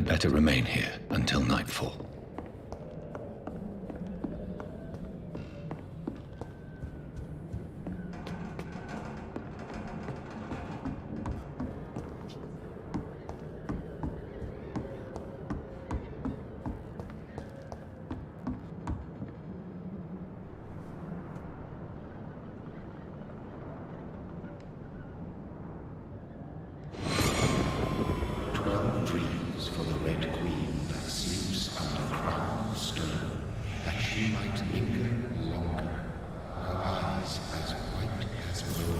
better remain here until nightfall.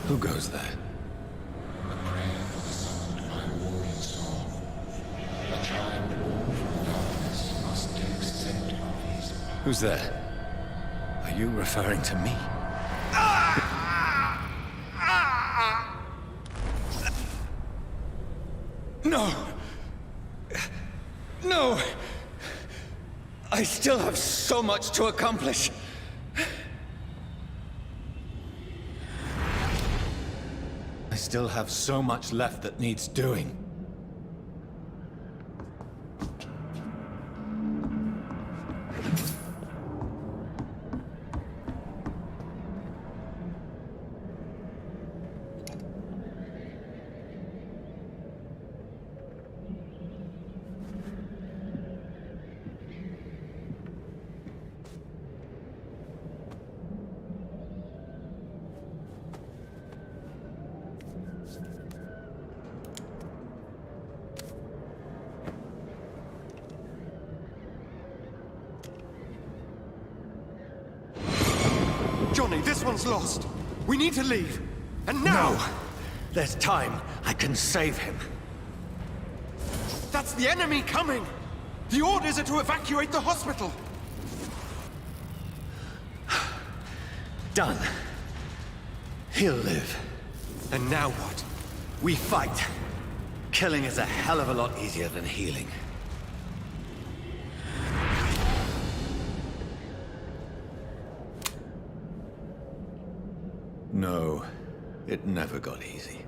Who goes there? A prayer for the sound of my warring song. A child born from darkness must take scent of his path. Who's there? Are you referring to me? No! No! I still have so much to accomplish! I still have so much left that needs doing. Johnny, this one's lost. We need to leave. And now! No! There's time. I can save him. That's the enemy coming! The orders are to evacuate the hospital! Done. He'll live. And now what? We fight. Killing is a hell of a lot easier than healing. No, it never got easy.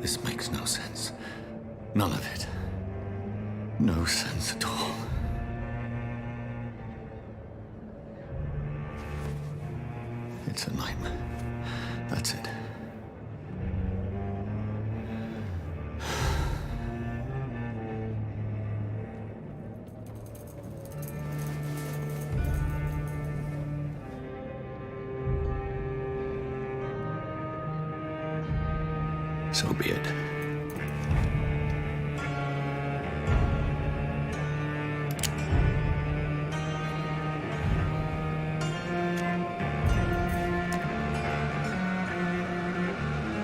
This makes no sense. None of it. No sense at all. It's a nightmare. That's it. So be it.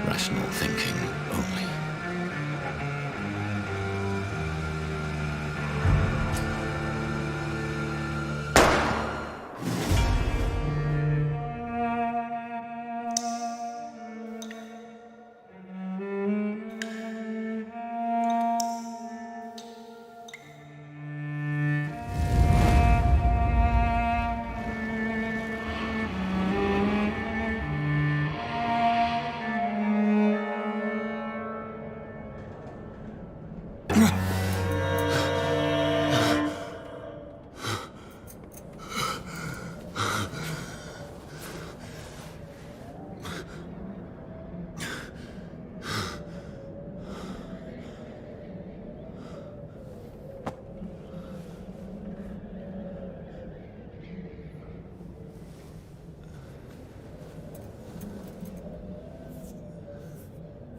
Rational thinking only.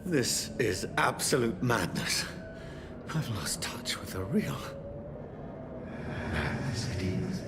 This is absolute madness. I've lost touch with the real. Madness it is.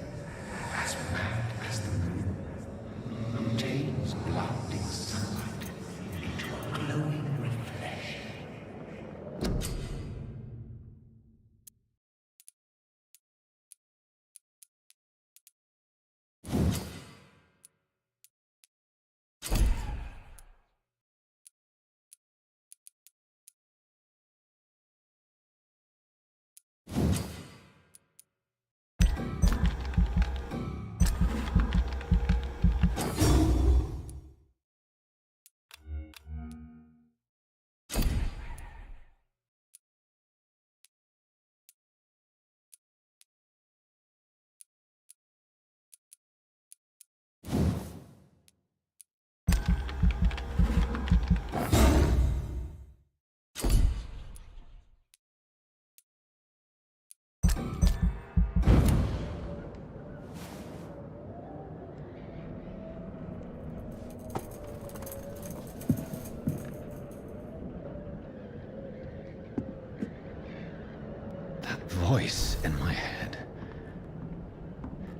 in my head.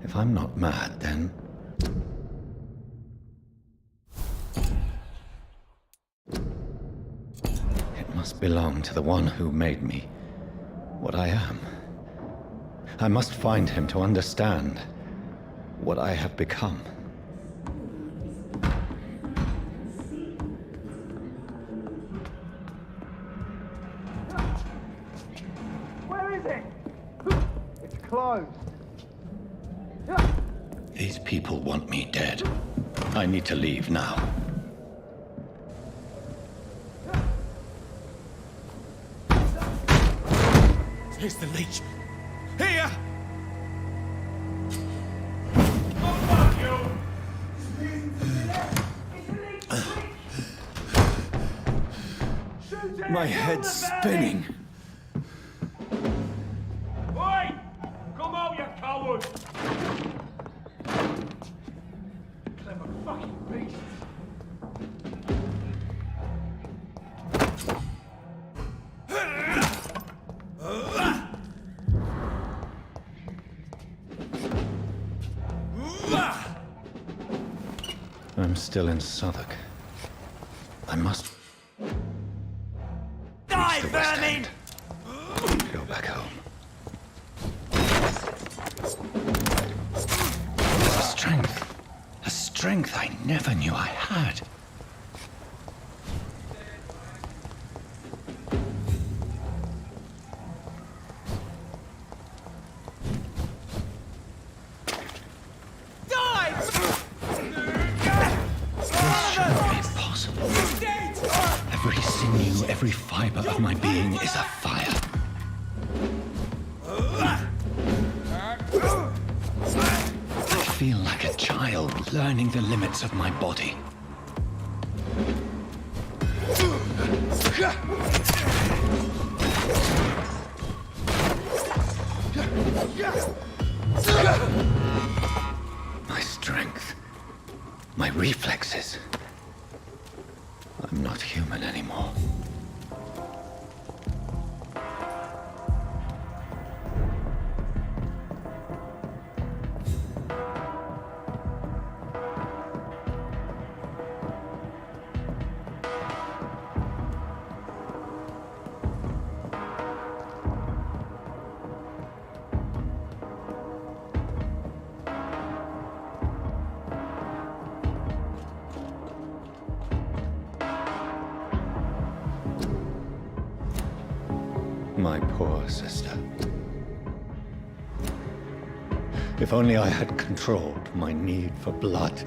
If I'm not mad, then... it must belong to the one who made me what I am. I must find him to understand what I have become. Where is it? It's closed. These people want me dead. I need to leave now. Here's the leech. Here! My head's spinning. Oi! Come out, you coward! Clever fucking beast. I'm still in Southwark. I must Die, reach the West vermin! End. Go back home. A strength I never knew I had. Every sinew, every fiber of my being is afire. I feel like a child learning the limits of my body. My strength, my reflexes. I'm not human anymore. My poor sister. If only I had controlled my need for blood.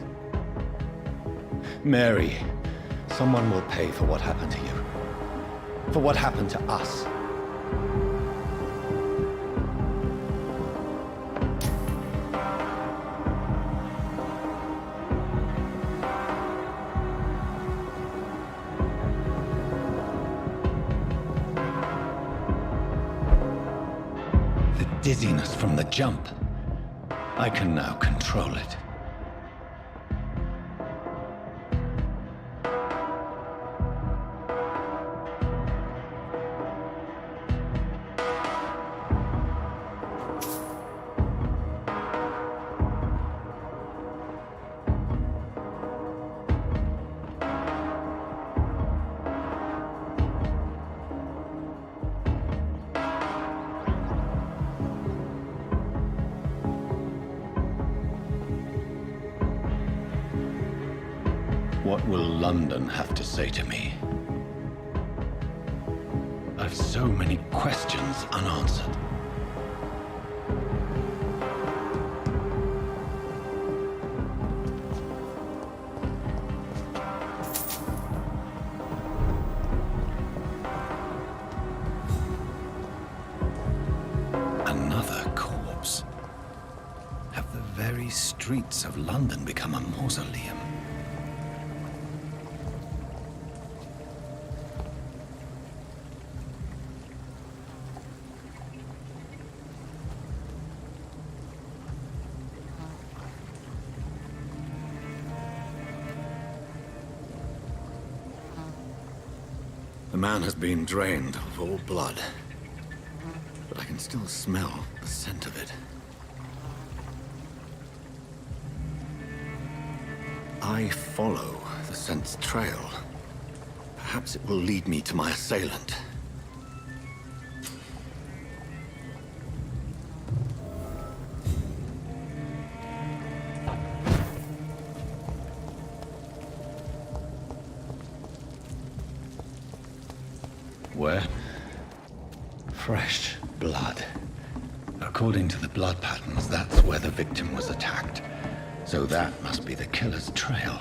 Mary, someone will pay for what happened to you. For what happened to us. Dizziness from the jump. I can now control it. What will London have to say to me? I've so many questions unanswered. Another corpse. Have the very streets of London become a mausoleum? The man has been drained of all blood. but I can still smell the scent of it. I follow the scent's trail. Perhaps it will lead me to my assailant. Where? Fresh blood. According to the blood patterns, that's where the victim was attacked. So that must be the killer's trail.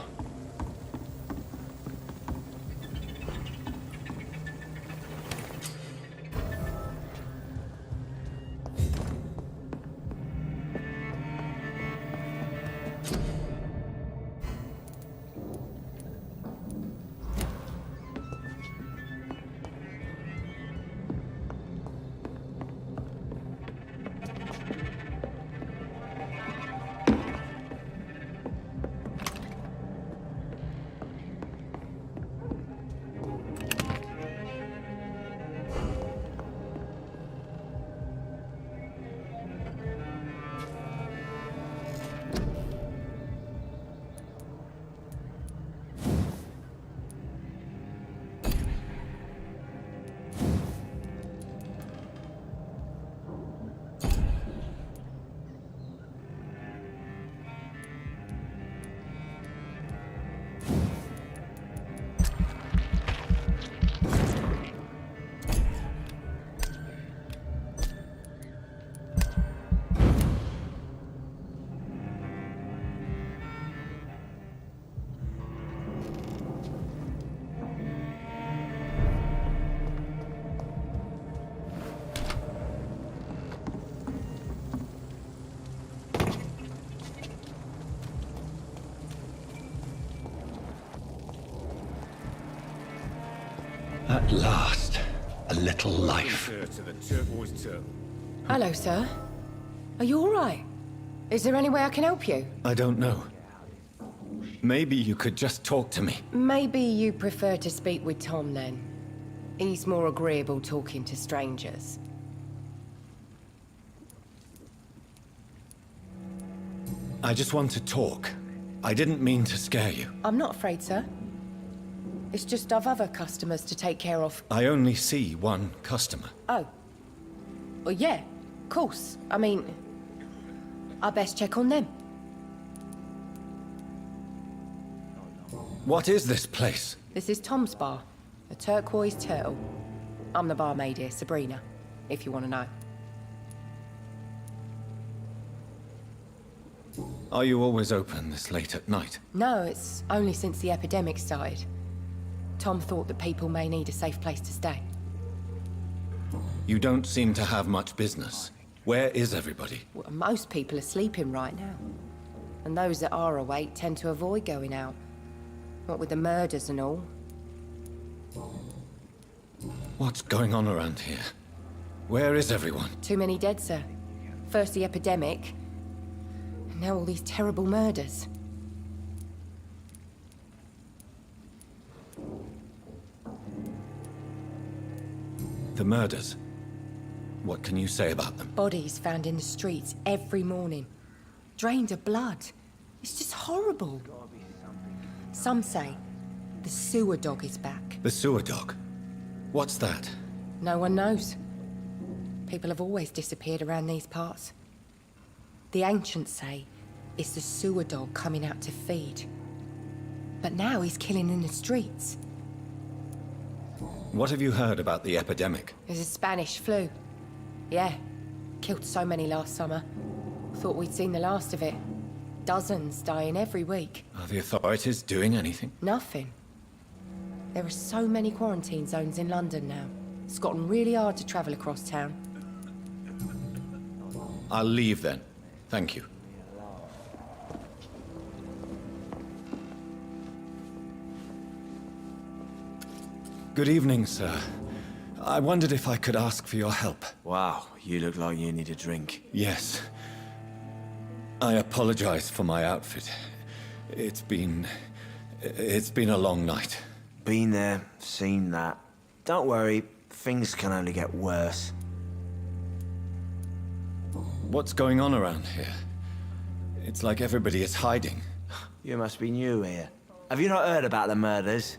At last, a little life. Hello, sir. Are you all right? Is there any way I can help you? I don't know. Maybe you could just talk to me. Maybe you prefer to speak with Tom, then. He's more agreeable talking to strangers. I just want to talk. I didn't mean to scare you. I'm not afraid, sir. It's just I've other customers to take care of. I only see one customer. Oh. Well, yeah, of course. I mean, I best check on them. What is this place? This is Tom's bar, the Turquoise Turtle. I'm the barmaid here, Sabrina, if you want to know. Are you always open this late at night? No, it's only since the epidemic started. Tom thought that people may need a safe place to stay. You don't seem to have much business. Where is everybody? Well, most people are sleeping right now. And those that are awake tend to avoid going out. What with the murders and all. What's going on around here? Where is everyone? Too many dead, sir. First the epidemic, and now all these terrible murders. The murders. What can you say about them? Bodies found in the streets every morning. Drained of blood. It's just horrible. Some say the sewer dog is back. The sewer dog? What's that? No one knows. People have always disappeared around these parts. The ancients say it's the sewer dog coming out to feed. But now he's killing in the streets. What have you heard about the epidemic? There's a Spanish flu. Yeah, killed so many last summer. Thought we'd seen the last of it. Dozens dying every week. Are the authorities doing anything? Nothing. There are so many quarantine zones in London now. It's gotten really hard to travel across town. I'll leave then. Thank you. Good evening, sir. I wondered if I could ask for your help. Wow, you look like you need a drink. Yes. I apologize for my outfit. It's been a long night. Been there, seen that. Don't worry, things can only get worse. What's going on around here? It's like everybody is hiding. You must be new here. Have you not heard about the murders?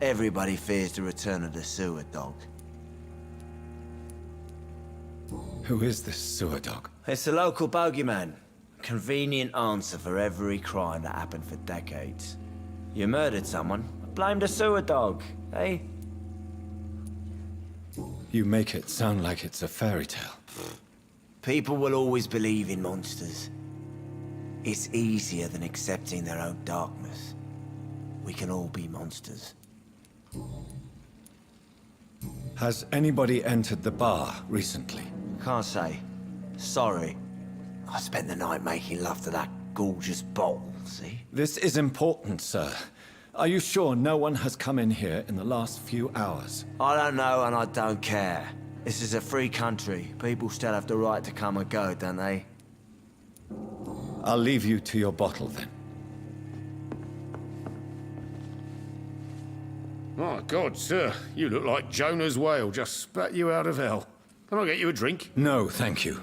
Everybody fears the return of the sewer dog. Who is this sewer dog? It's the local bogeyman. Convenient answer for every crime that happened for decades. You murdered someone, blame the sewer dog, eh? You make it sound like it's a fairy tale. People will always believe in monsters. It's easier than accepting their own darkness. We can all be monsters. Has anybody entered the bar recently? Can't say. Sorry. I spent the night making love to that gorgeous bottle, see? This is important, sir. Are you sure no one has come in here in the last few hours? I don't know and I don't care. This is a free country. People still have the right to come and go, don't they? I'll leave you to your bottle then. My God, sir, you look like Jonah's whale just spat you out of hell. Can I get you a drink? No, thank you.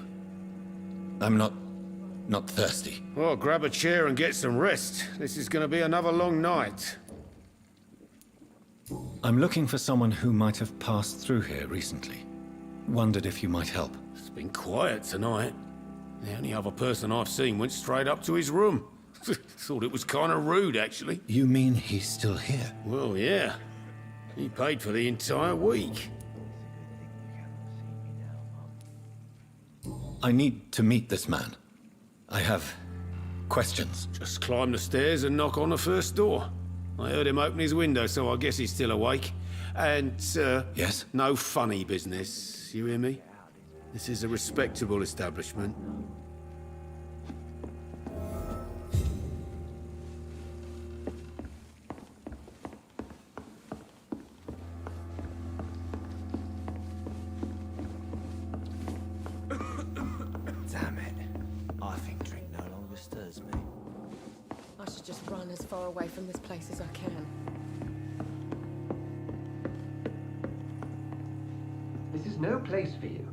I'm not thirsty. Well, grab a chair and get some rest. This is going to be another long night. I'm looking for someone who might have passed through here recently. Wondered if you might help. It's been quiet tonight. The only other person I've seen went straight up to his room. Thought it was kind of rude, actually. You mean he's still here? Well, yeah. He paid for the entire week. I need to meet this man. I have questions. Just climb the stairs and knock on the first door. I heard him open his window, so I guess he's still awake. And, Yes? no funny business. You hear me? This is a respectable establishment. Damn it. I think drink no longer stirs me. I should just run as far away from this place as I can. This is no place for you.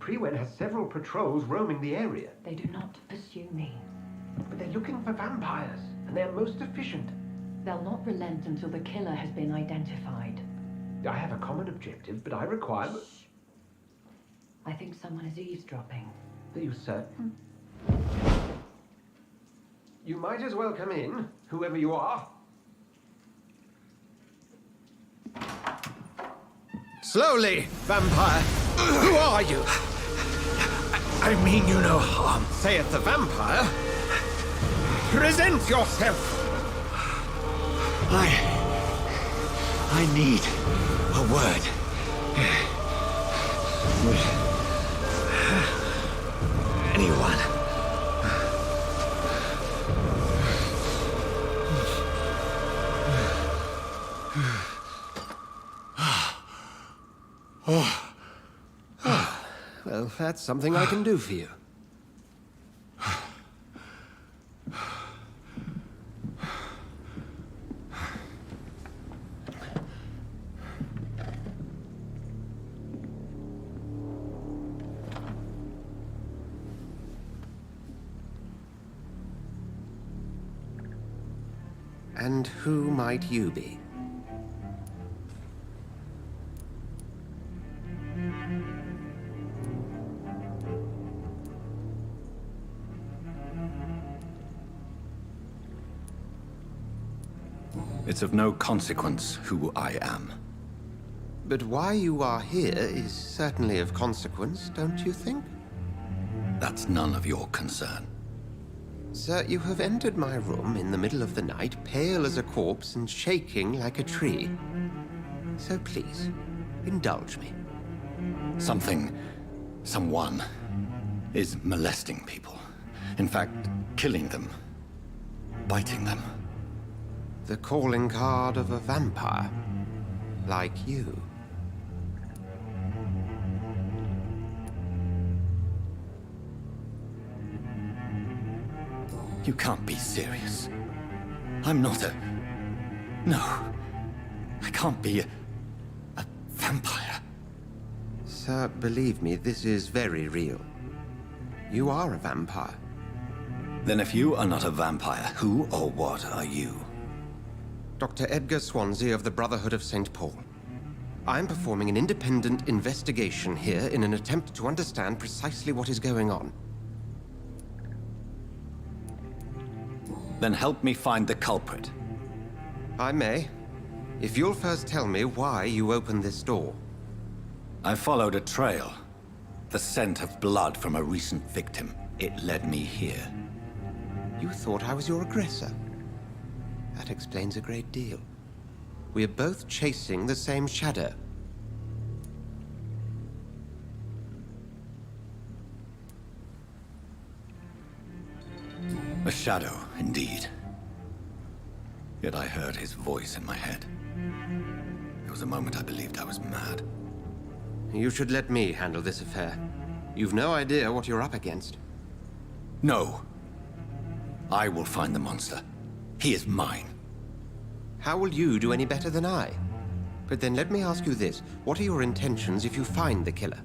Prewen has several patrols roaming the area. They do not pursue me. But they're looking for vampires, and they're most efficient. They'll not relent until the killer has been identified. I have a common objective, but I require... I think someone is eavesdropping. Are you certain? You might as well come in, whoever you are. Slowly, vampire. Who are you? I mean you no harm, saith the vampire. Present yourself. I need a word. Anyone? Well, that's something I can do for you. And who might you be? It's of no consequence who I am. But why you are here is certainly of consequence, don't you think? That's none of your concern. Sir, you have entered my room in the middle of the night, pale as a corpse and shaking like a tree. So please, indulge me. Someone is molesting people. In fact, killing them. Biting them. The calling card of a vampire, like you. You can't be serious. I'm not a... No. I can't be a vampire. Sir, believe me, this is very real. You are a vampire. Then if you are not a vampire, who or what are you? Dr. Edgar Swansea of the Brotherhood of St. Paul. I'm performing an independent investigation here in an attempt to understand precisely what is going on. Then help me find the culprit. I may, if you'll first tell me why you opened this door. I followed a trail. The scent of blood from a recent victim. It led me here. You thought I was your aggressor. That explains a great deal. We are both chasing the same shadow. A shadow, indeed. Yet I heard his voice in my head. There was a moment I believed I was mad. You should let me handle this affair. You've no idea what you're up against. No. I will find the monster. He is mine. How will you do any better than I? But then let me ask you this. What are your intentions if you find the killer?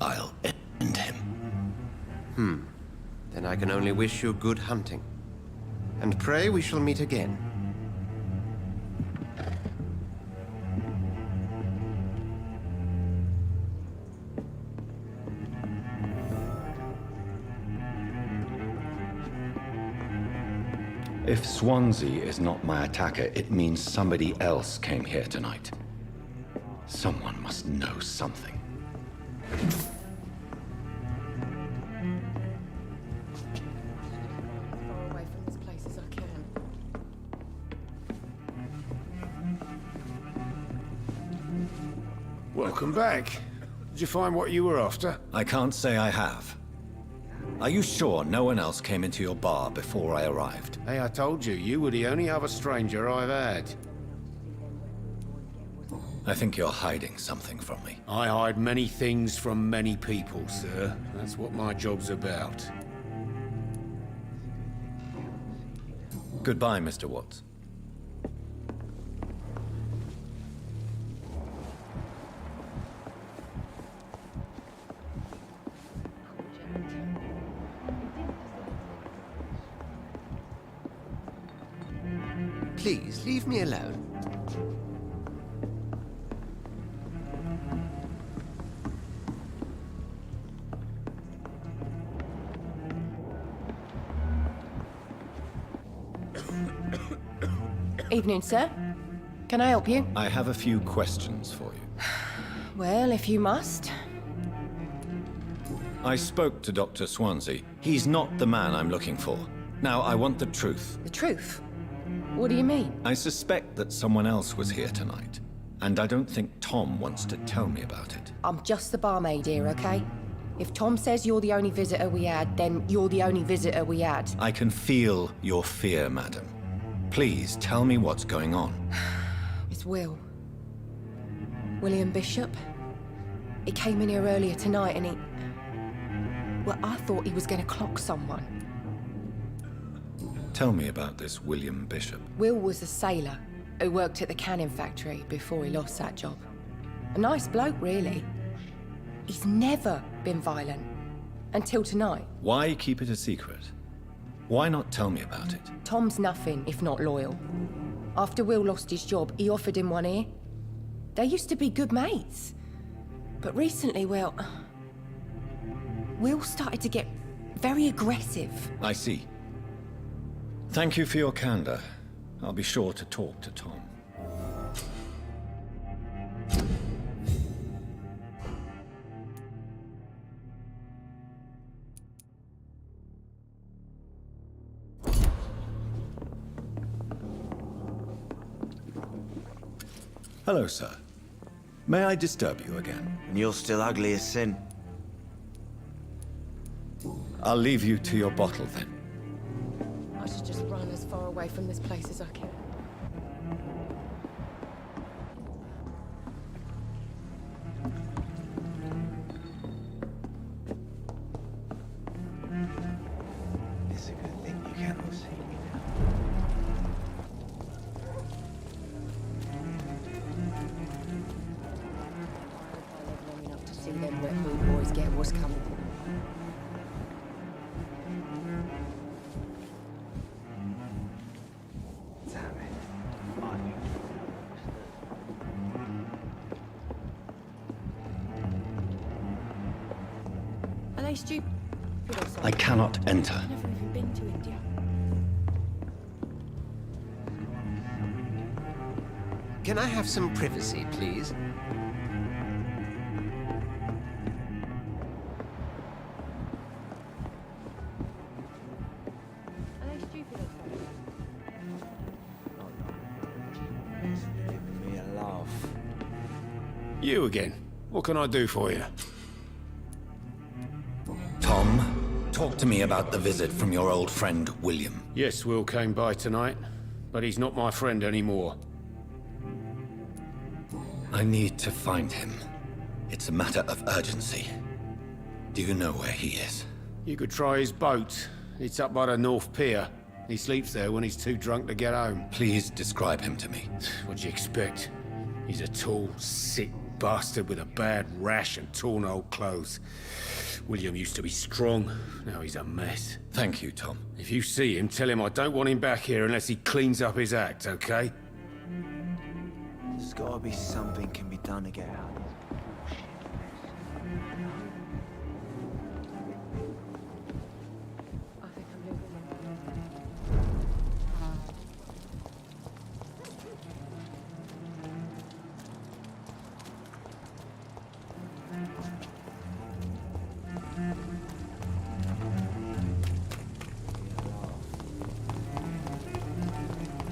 I'll end him. Then I can only wish you good hunting. And pray we shall meet again. If Swansea is not my attacker, it means somebody else came here tonight. Someone must know something. Far away from this place as I can. Welcome back. Did you find what you were after? I can't say I have. Are you sure no one else came into your bar before I arrived? Hey, I told you, you were the only other stranger I've had. I think you're hiding something from me. I hide many things from many people, sir. That's what my job's about. Goodbye, Mr. Watts. Please, leave me alone. Evening, sir. Can I help you? I have a few questions for you. Well, if you must. I spoke to Dr. Swansea. He's not the man I'm looking for. Now, I want the truth. The truth? What do you mean? I suspect that someone else was here tonight. And I don't think Tom wants to tell me about it. I'm just the barmaid here, okay? If Tom says you're the only visitor we had, then you're the only visitor we had. I can feel your fear, madam. Please, tell me what's going on. It's Will. William Bishop. He came in here earlier tonight and he... Well, I thought he was going to clock someone. Tell me about this William Bishop. Will was a sailor who worked at the canning factory before he lost that job. A nice bloke, really. He's never been violent. Until tonight. Why keep it a secret? Why not tell me about it? Tom's nothing if not loyal. After Will lost his job, he offered him one ear. They used to be good mates. But recently, well... Will started to get very aggressive. I see. Thank you for your candor. I'll be sure to talk to Tom. Hello, sir. May I disturb you again? And you're still ugly as sin. I'll leave you to your bottle then. I should just run as far away from this place as I can. was coming. Damn it. I knew Are they stupid or something? I cannot enter. I've never even been to India. Can I have some privacy, please? Are they stupid or something? It's giving me a laugh. You again. What can I do for you? Tom, talk to me about the visit from your old friend, William. Yes, Will came by tonight, but he's not my friend anymore. I need to find him. It's a matter of urgency. Do you know where he is? You could try his boat. It's up by the North Pier. He sleeps there when he's too drunk to get home. Please describe him to me. What'd you expect? He's a tall, sick bastard with a bad rash and torn old clothes. William used to be strong. Now he's a mess. Thank you, Tom. If you see him, tell him I don't want him back here unless he cleans up his act, okay? There's gotta be something can be done to get out of this. I think I'm losing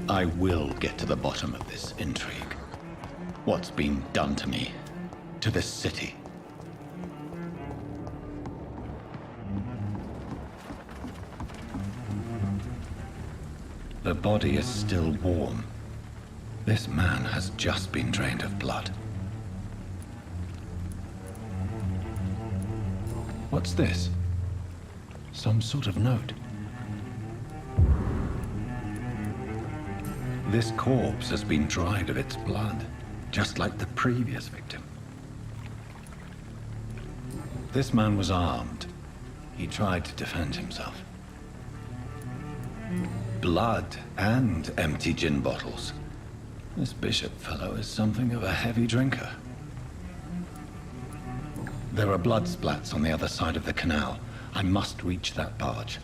I will get to the bottom of this intrigue. What's been done to me, to this city. The body is still warm. This man has just been drained of blood. What's this? Some sort of note. This corpse has been dried of its blood, just like the previous victim. This man was armed. He tried to defend himself. Blood and empty gin bottles. This bishop fellow is something of a heavy drinker. There are blood splats on the other side of the canal. I must reach that barge.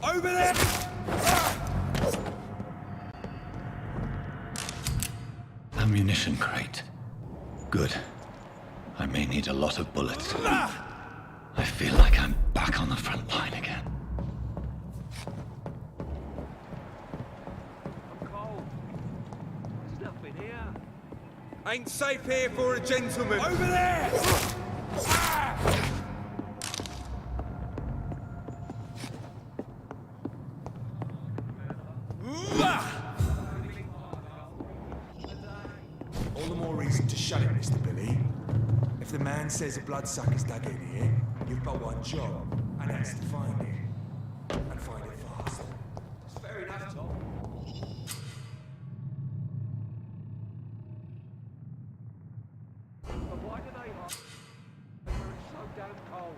Over there! Ammunition crate. Good. I may need a lot of bullets. I feel like I'm back on the front line again. Cold. There's nothing here. Ain't safe here for a gentleman. Over there! All the more reason to shut it, Mr. Billy. If the man says a bloodsucker's dug in here, you've got one job, and that's to find it. And find it fast. It's fair enough, Tom. But why do they hide when it's so damn cold?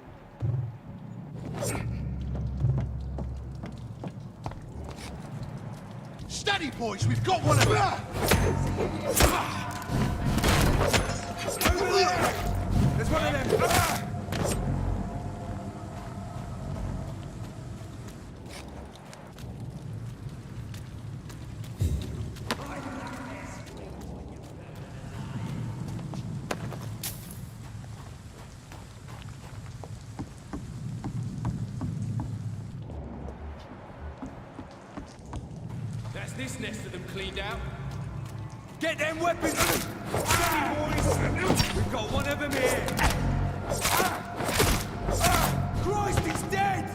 Steady, boys, we've got one of them! Over there! There's one of them! this nest of them cleaned out. Get them weapons! Steady, boys! We've got one of them here! Christ, he's dead!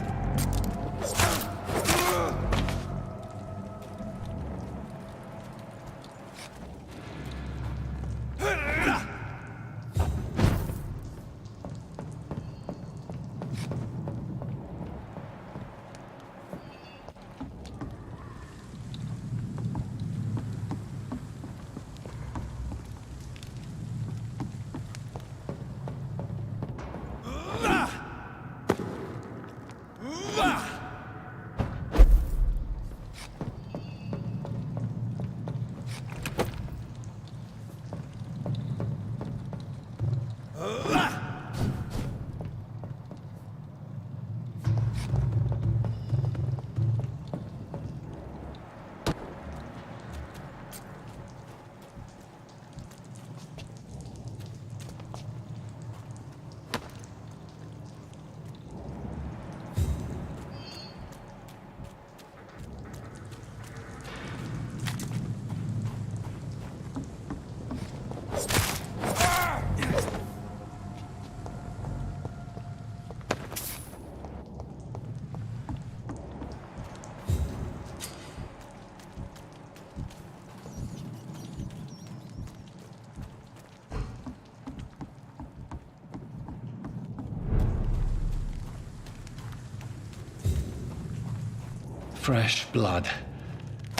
Fresh blood.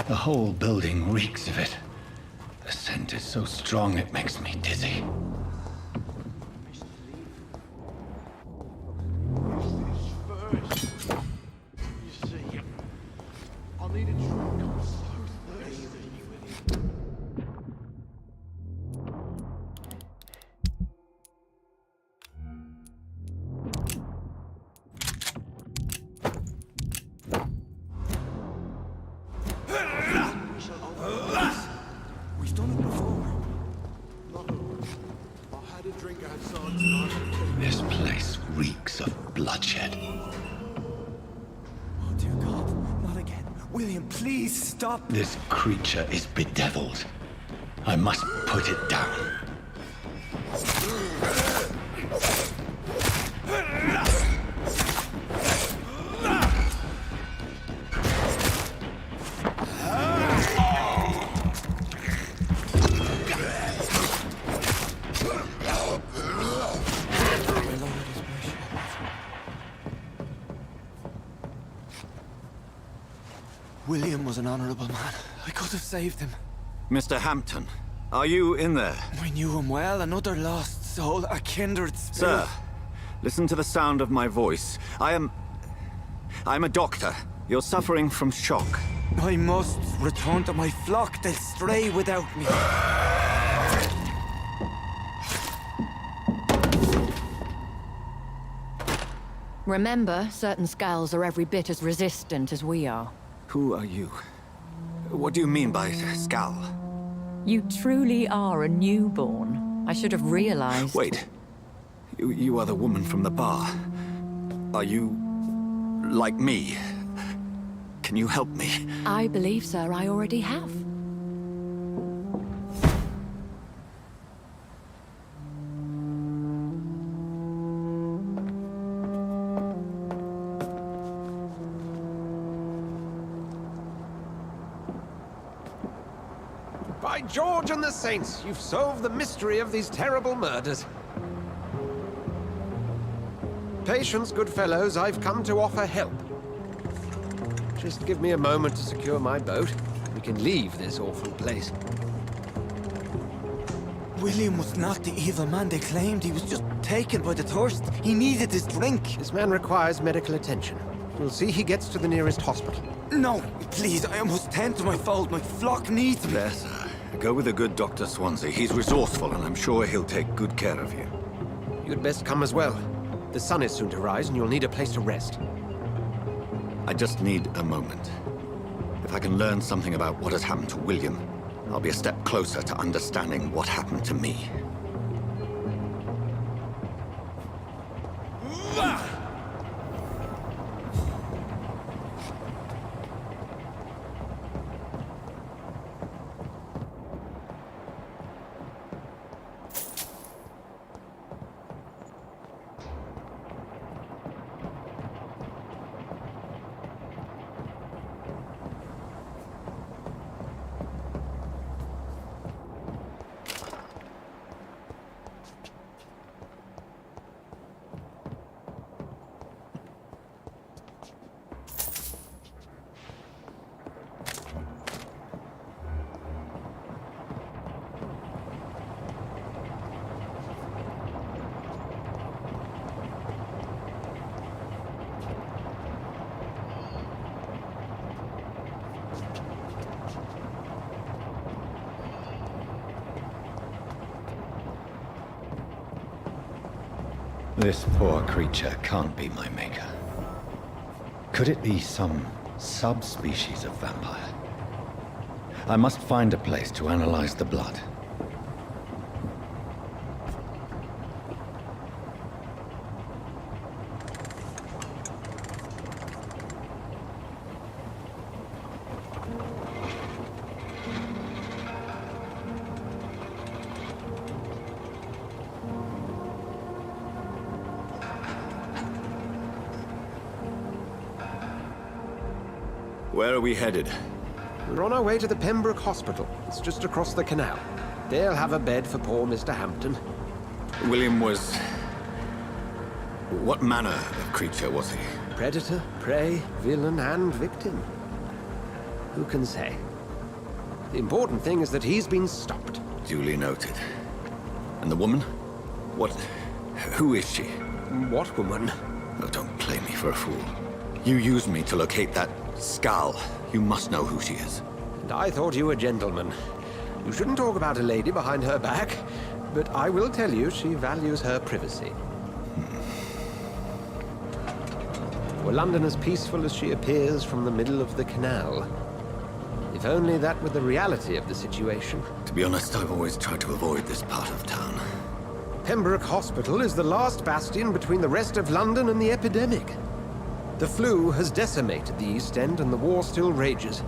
The whole building reeks of it. The scent is so strong it makes me dizzy. This place reeks of bloodshed. Oh, dear God, not again. William, please stop. This creature is bedeviled. I must put it down. William was an honorable man. I could have saved him. Mr. Hampton, are you in there? I knew him well, another lost soul, a kindred spirit. Sir, listen to the sound of my voice. I'm a doctor. You're suffering from shock. I must return to my flock. They'll stray without me. Remember, certain skulls are every bit as resistant as we are. Who are you? What do you mean by Skal? You truly are a newborn. I should have realized. Wait. You are the woman from the bar. Are you... like me? Can you help me? I believe, sir, I already have. By George and the Saints, you've solved the mystery of these terrible murders. Patience, good fellows, I've come to offer help. Just give me a moment to secure my boat. We can leave this awful place. William was not the evil man they claimed. He was just taken by the thirst. He needed his drink. This man requires medical attention. We'll see he gets to the nearest hospital. No, please, I must tend to my fold. My flock needs me. There, sir. Go with the good Dr. Swansea. He's resourceful, and I'm sure he'll take good care of you. You'd best come as well. The sun is soon to rise, and you'll need a place to rest. I just need a moment. If I can learn something about what has happened to William, I'll be a step closer to understanding what happened to me. This poor creature can't be my maker. Could it be some subspecies of vampire? I must find a place to analyze the blood. Where are we headed? We're on our way to the Pembroke Hospital. It's just across the canal. They'll have a bed for poor Mr. Hampton. William was... What manner of creature was he? Predator, prey, villain, and victim. Who can say? The important thing is that he's been stopped. Duly noted. And the woman? What... Who is she? What woman? Oh, don't play me for a fool. You used me to locate that skull. You must know who she is. And I thought you a gentleman. You shouldn't talk about a lady behind her back, but I will tell you she values her privacy. Were London as peaceful as she appears from the middle of the canal? If only that were the reality of the situation. To be honest, I've always tried to avoid this part of town. Pembroke Hospital is the last bastion between the rest of London and the epidemic. The flu has decimated the East End and the war still rages.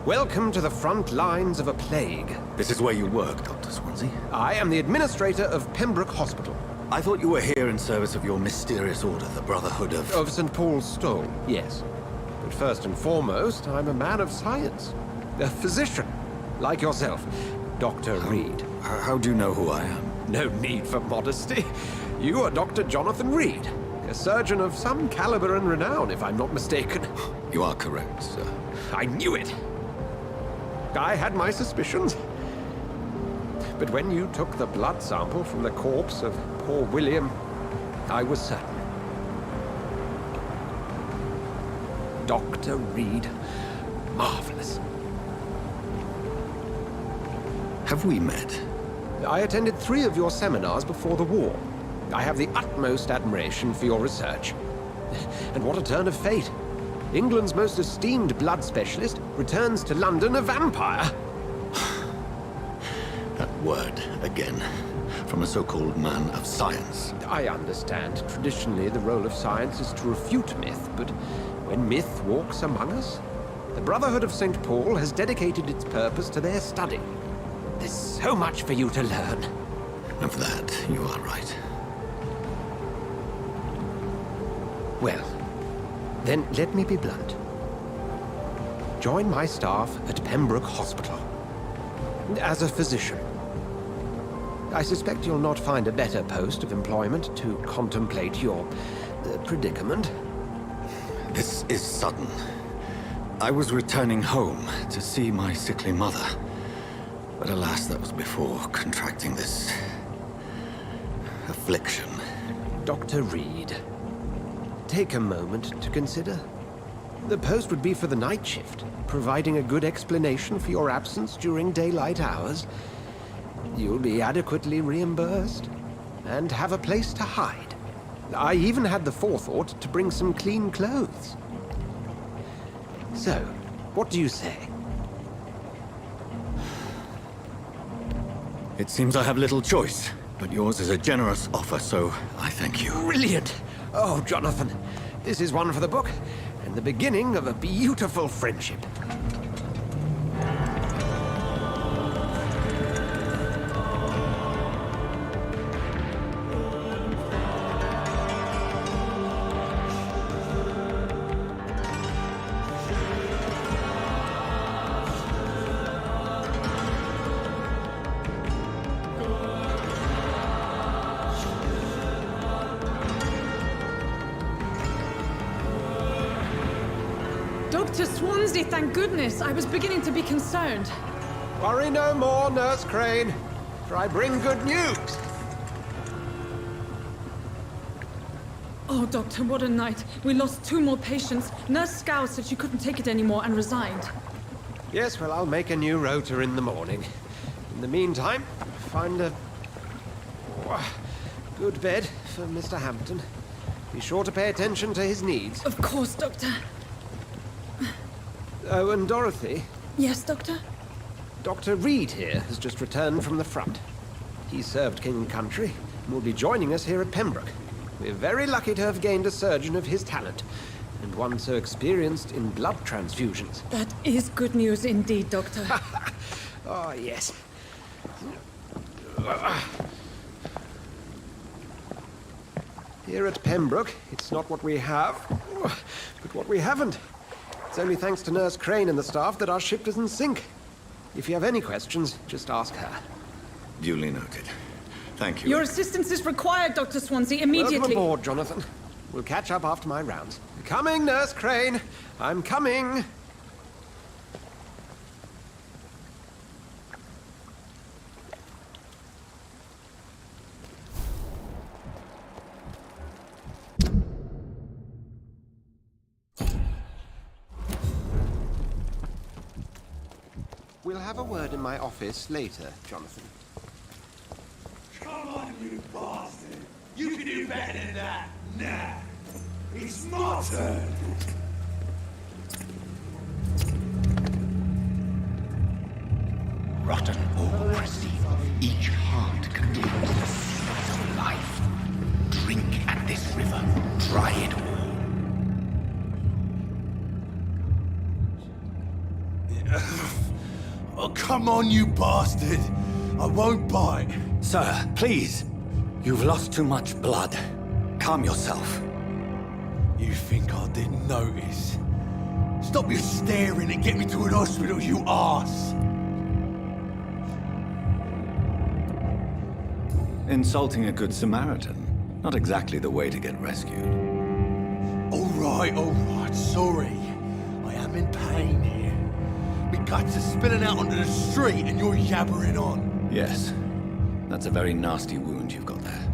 Welcome to the front lines of a plague. This is where you work, Dr. Swansea? I am the administrator of Pembroke Hospital. I thought you were here in service of your mysterious order, the Brotherhood of... Of St. Paul's Stole, yes. But first and foremost, I'm a man of science. A physician, like yourself, Dr. Reed. How do you know who I am? No need for modesty. You are Dr. Jonathan Reed, a surgeon of some caliber and renown, if I'm not mistaken. You are correct, sir. I knew it! I had my suspicions. But when you took the blood sample from the corpse of poor William, I was certain. Dr. Reed. Marvelous. Have we met? I attended 3 of your seminars before the war. I have the utmost admiration for your research. And what a turn of fate. England's most esteemed blood specialist returns to London a vampire. That word, again. From a so-called man of science. I understand. Traditionally, the role of science is to refute myth, but when myth walks among us, the Brotherhood of St. Paul has dedicated its purpose to their study. There's so much for you to learn. Of that, you are right. Well, then let me be blunt. Join my staff at Pembroke Hospital. As a physician. I suspect you'll not find a better post of employment to contemplate your predicament. This is sudden. I was returning home to see my sickly mother. But alas, that was before contracting this... affliction. Dr. Reed, take a moment to consider. The post would be for the night shift, providing a good explanation for your absence during daylight hours. You'll be adequately reimbursed, and have a place to hide. I even had the forethought to bring some clean clothes. So, what do you say? It seems I have little choice, but yours is a generous offer, so I thank you. Brilliant! Oh, Jonathan, this is one for the book, and the beginning of a beautiful friendship. Dr. Swansea, thank goodness. I was beginning to be concerned. Worry no more, Nurse Crane, for I bring good news. Oh, Doctor, what a night. We lost 2 more patients. Nurse Scow said she couldn't take it anymore and resigned. Yes, well, I'll make a new rota in the morning. In the meantime, find a Good bed for Mr. Hampton. Be sure to pay attention to his needs. Of course, Doctor. Oh, and Dorothy, Yes, Doctor? Dr. Reed here has just returned from the front. He served King and Country and will be joining us here at Pembroke. We're very lucky to have gained a surgeon of his talent, and one so experienced in blood transfusions. That is good news indeed, Doctor. Oh, yes. Here at Pembroke, it's not what we have, but what we haven't. It's only thanks to Nurse Crane and the staff that our ship doesn't sink. If you have any questions, just ask her. Duly noted. Thank you. Your assistance is required, Dr. Swansea, immediately. Welcome aboard, Jonathan. We'll catch up after my rounds. Coming, Nurse Crane. I'm coming. We'll have a word in my office later, Jonathan. Come on, you bastard! You can do better than that! Nah! It's my turn! Rotten or pristine, each heart contains the sweat of life. Drink at this river, try it all. Oh, come on, you bastard! I won't bite! Sir, please. You've lost too much blood. Calm yourself. You think I didn't notice? Stop your staring and get me to an hospital, you arse! Insulting a good Samaritan. Not exactly the way to get rescued. All right, sorry. I am in pain here. My guts are spilling out onto the street and you're yabbering on. Yes. That's a very nasty wound you've got there.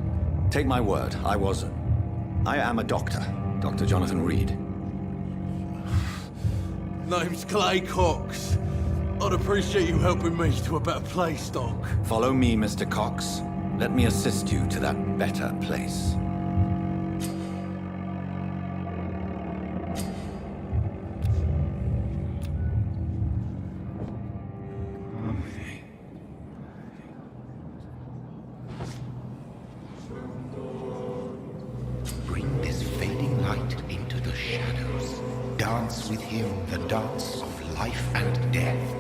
Take my word, I am a doctor. Dr. Jonathan Reed. Name's Clay Cox. I'd appreciate you helping me to a better place, Doc. Follow me, Mr. Cox. Let me assist you to that better place. Bring this fading light into the shadows. Dance with him the dance of life and death.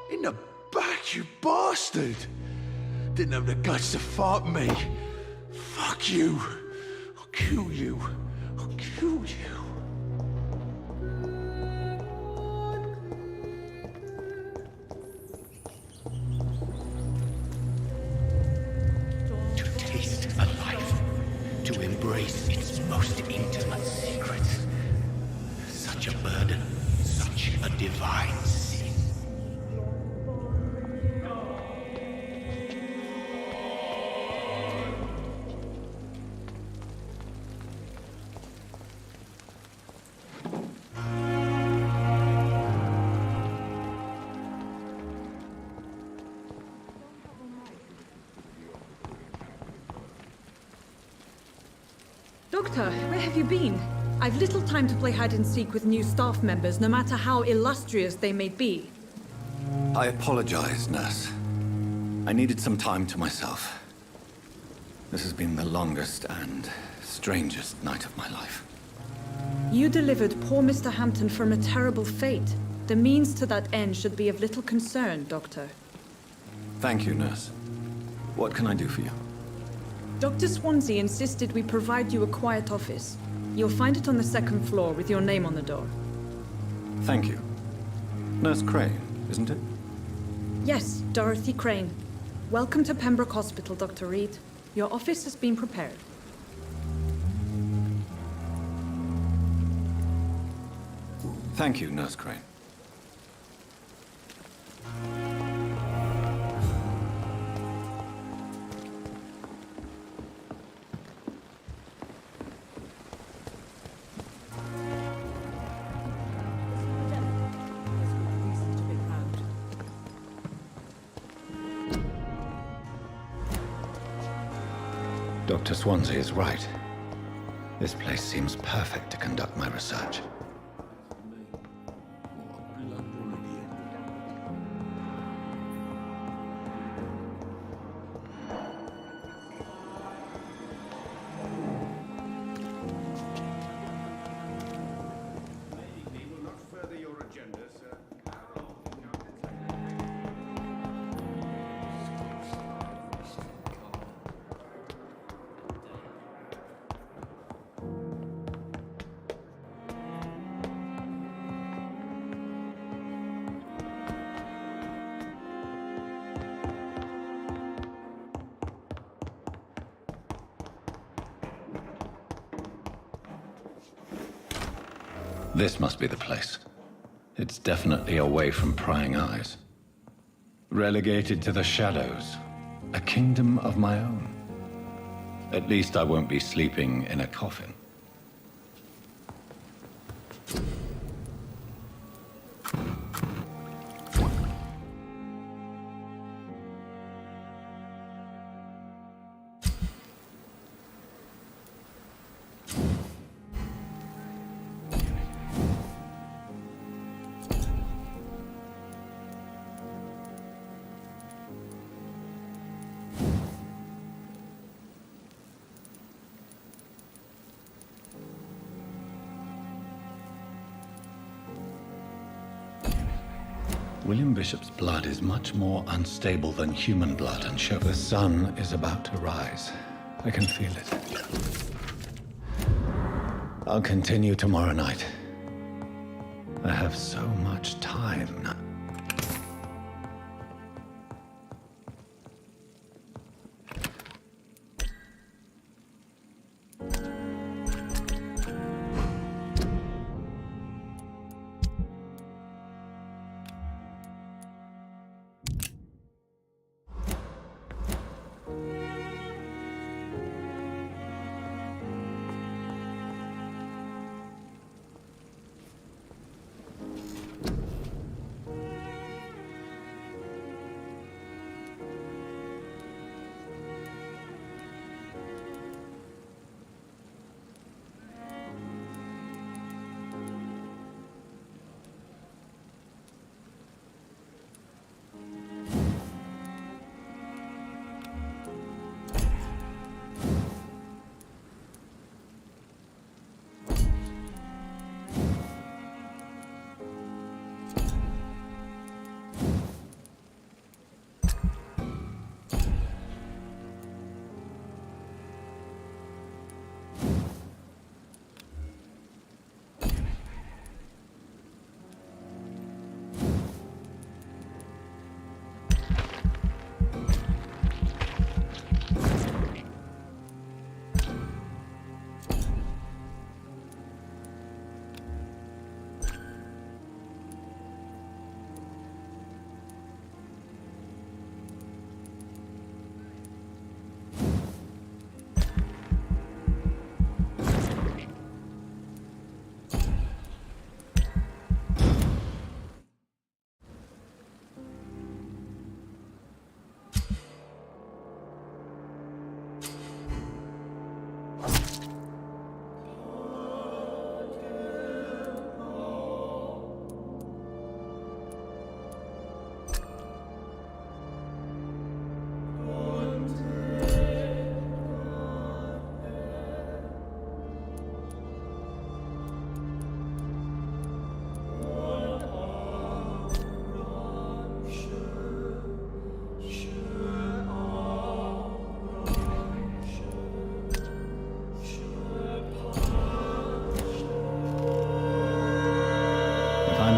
In the back, you bastard! Didn't have the guts to fuck me. Fuck you. I'll kill you. I'll kill you. To taste a life, to embrace its most intimate secrets. Such a burden, such a divine sin. Doctor, where have you been? I've little time to play hide and seek with new staff members, no matter how illustrious they may be. I apologize, nurse. I needed some time to myself. This has been the longest and strangest night of my life. You delivered poor Mr. Hampton from a terrible fate. The means to that end should be of little concern, Doctor. Thank you, nurse. What can I do for you? Dr. Swansea insisted we provide you a quiet office. You'll find it on the second floor with your name on the door. Thank you. Nurse Crane, isn't it? Yes, Dorothy Crane. Welcome to Pembroke Hospital, Dr. Reed. Your office has been prepared. Thank you, Nurse Crane. Dr. Swansea is right. This place seems perfect to conduct my research. This must be the place. It's definitely away from prying eyes. Relegated to the shadows. A kingdom of my own. At least I won't be sleeping in a coffin. William Bishop's blood is much more unstable than human blood, and sure, the sun is about to rise. I can feel it. I'll continue tomorrow night. I have so much time now.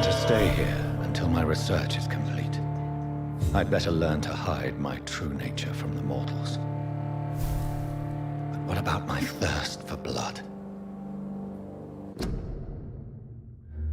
To stay here until my research is complete. I'd better learn to hide my true nature from the mortals. But what about my thirst for blood?